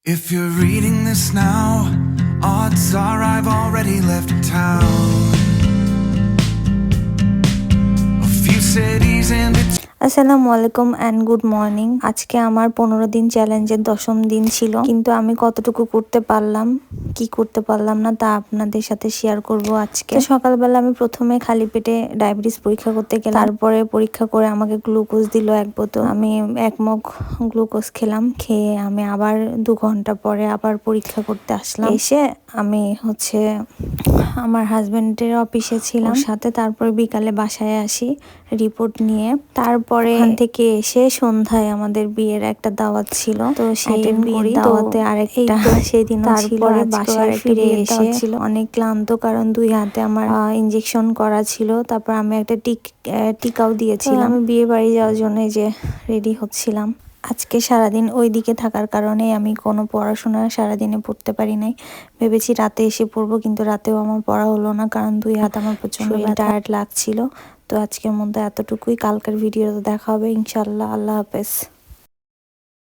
If you're reading this now, odds are I've already left town. A few cities and it's আসসালামু আলাইকুম and good morning. আজকে আমার 15 দিন চ্যালেঞ্জের 10ম দিন ছিল, কিন্তু আমি কতটুকু করতে পারলাম কি করতে পারলাম না তা আপনাদের সাথে শেয়ার করব আজকে। সকালবেলা আমি প্রথমে খালি পেটে ডায়াবেটিস পরীক্ষা করতে গেলাম, তারপরে পরীক্ষা করে আমাকে গ্লুকোজ দিল 1 বোতল। আমি 1 মগ গ্লুকোজ খেলাম, খেয়ে আমি আবার 2 ঘন্টা পরে আবার পরীক্ষা করতে আসলাম। এসে আমি আমার হাজবেন্ডের অফিসে ছিলাম সাথে, তারপর বিকালে বাসায় আসি রিপোর্ট নিয়ে। তারপরে ওখান থেকে এসে সন্ধ্যায় আমাদের বিয়ের একটা দাওয়াত ছিল, তো সেই বিয়ের দাওয়াতে আরেকটা সেদিন তারপরে বাসায় ফিরে এসে ছিল অনেক ক্লান্ত, কারণ 2 হাতে আমার ইনজেকশন করা ছিল। তারপর আমি একটা টিকাও দিয়েছিলাম। আমি বিয়ে বাড়ি যাওয়ার জন্য যে রেডি হচ্ছিলাম। আজকে সারাদিন ওই দিকে থাকার কারণে আমি কোনো পড়াশোনা সারাদিনে পড়তে পারি নাই। ভেবেছি রাতে এসে পড়বো, কিন্তু রাতেও আমার পড়া হলো না, কারণ 2 হাত আমার প্রচন্ড টায়ার্ড লাগছিল। তো আজকের মধ্যে এতটুকুই, কালকের ভিডিওতে দেখা হবে ইনশাল্লাহ। আল্লাহ হাফেজ।